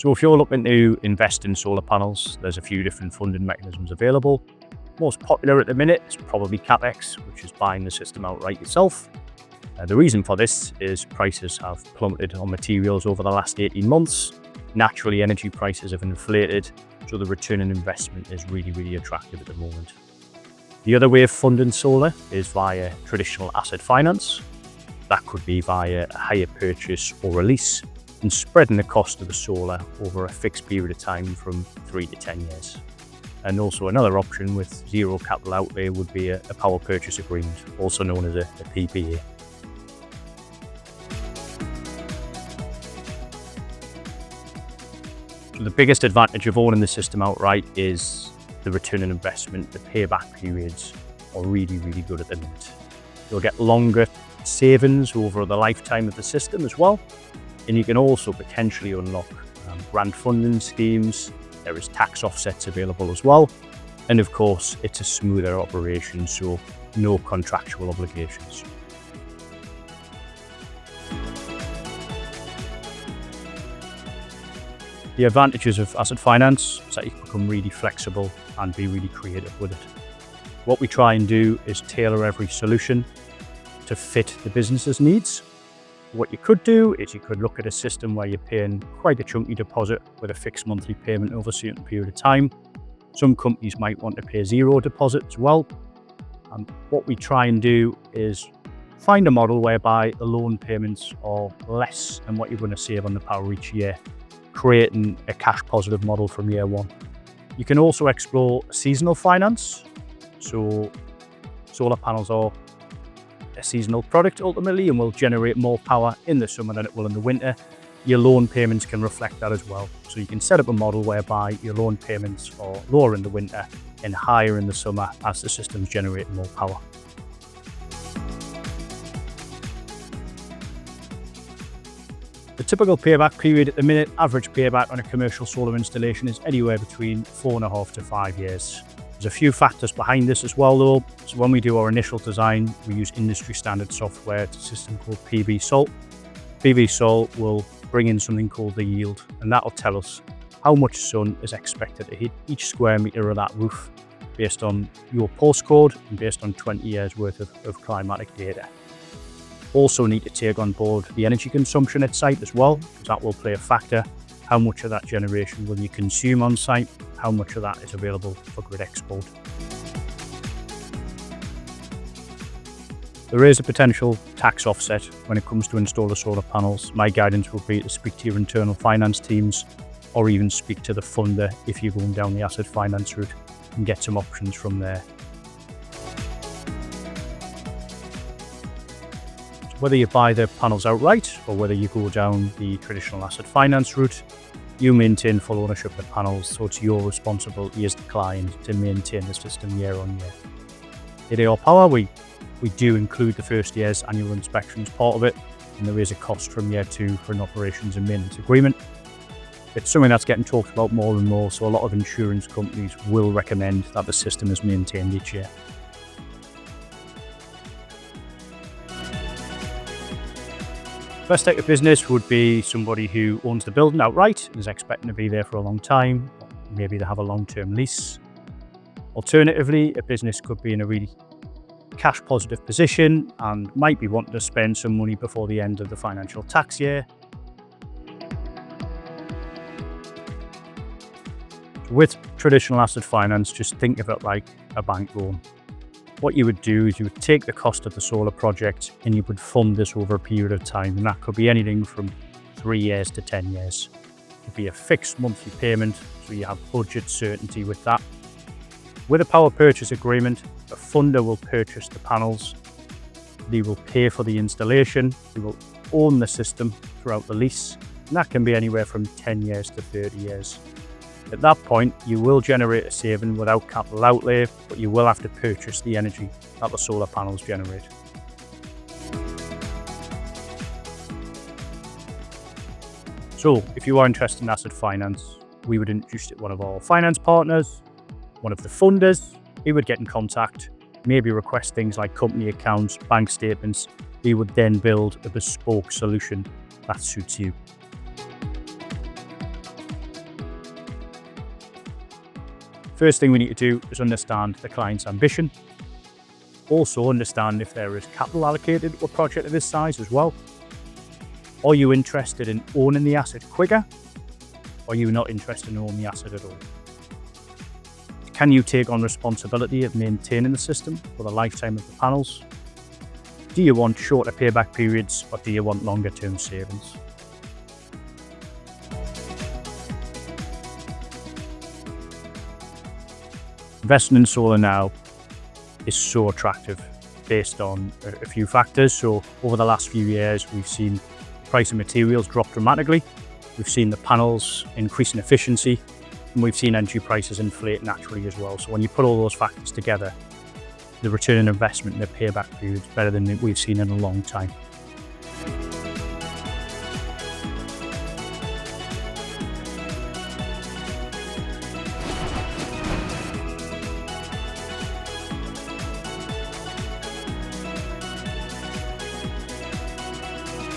So if you're looking to invest in solar panels, there's a few different funding mechanisms available. Most popular at the minute is probably CapEx, which is buying the system outright yourself. The reason for this is prices have plummeted on materials over the last 18 months. Naturally, energy prices have inflated, so the return on investment is really attractive at the moment. The other way of funding solar is via traditional asset finance. That could be via a hire purchase or a lease, and spreading the cost of the solar over a fixed period of time from 3 to 10 years. And also another option with zero capital outlay would be a power purchase agreement, also known as a PPA. So the biggest advantage of owning the system outright is the return on investment. The payback periods are really good at the minute. You'll get longer savings over the lifetime of the system as well. And you can also potentially unlock grant funding schemes. There is tax offsets available as well. And of course, it's a smoother operation, so no contractual obligations. The advantages of asset finance is that you can become really flexible and be really creative with it. What we try and do is tailor every solution to fit the business's needs. What you could do is you could look at a system where you're paying quite a chunky deposit with a fixed monthly payment over a certain period of time. Some companies might want to pay zero deposit as well. And what we try and do is find a model whereby the loan payments are less than what you're going to save on the power each year, creating a cash positive model from year one. You can also explore seasonal finance. So solar panels are a seasonal product ultimately and will generate more power in the summer than it will in the winter. Your loan payments can reflect that as well. So you can set up a model whereby your loan payments are lower in the winter and higher in the summer as the system's generating more power. The typical payback period at the minute, average payback on a commercial solar installation is anywhere between 4.5 to 5 years. There's a few factors behind this as well though. So when we do our initial design, we use industry standard software. It's a system called PV Salt. PV Salt will bring in something called the yield, and that'll tell us how much sun is expected to hit each square meter of that roof based on your postcode and based on 20 years worth of climatic data. Also need to take on board the energy consumption at site as well, because that will play a factor. How much of that generation will you consume on site? How much of that is available for grid export? There is a potential tax offset when it comes to installer solar panels. My guidance would be to speak to your internal finance teams or even speak to the funder if you're going down the asset finance route and get some options from there. Whether you buy the panels outright or whether you go down the traditional asset finance route, you maintain full ownership of the panels, so it's your responsibility as the client to maintain the system year on year. At AR Power, we do include the first year's annual inspection as part of it, and there is a cost from year 2 for an operations and maintenance agreement. It's something that's getting talked about more and more, so a lot of insurance companies will recommend that the system is maintained each year. Best type of business would be somebody who owns the building outright and is expecting to be there for a long time. Maybe they have a long-term lease. Alternatively, a business could be in a really cash positive position and might be wanting to spend some money before the end of the financial tax year. With traditional asset finance, just think of it like a bank loan. What you would do is you would take the cost of the solar project and you would fund this over a period of time, and that could be anything from 3 years to 10 years. It would be a fixed monthly payment, so you have budget certainty with that. With a power purchase agreement, the funder will purchase the panels, they will pay for the installation, they will own the system throughout the lease, and that can be anywhere from 10 years to 30 years. At that point, you will generate a saving without capital outlay, but you will have to purchase the energy that the solar panels generate. So, if you are interested in asset finance, we would introduce you to one of our finance partners, one of the funders. We would get in contact, maybe request things like company accounts, bank statements. We would then build a bespoke solution that suits you. First thing we need to do is understand the client's ambition. Also understand if there is capital allocated to a project of this size as well. Are you interested in owning the asset quicker? Or are you not interested in owning the asset at all? Can you take on responsibility of maintaining the system for the lifetime of the panels? Do you want shorter payback periods or do you want longer term savings? Investing in solar now is so attractive based on a few factors. So over the last few years, we've seen the price of materials drop dramatically. We've seen the panels increase in efficiency, and we've seen energy prices inflate naturally as well. So when you put all those factors together, the return on investment and the payback period is better than we've seen in a long time.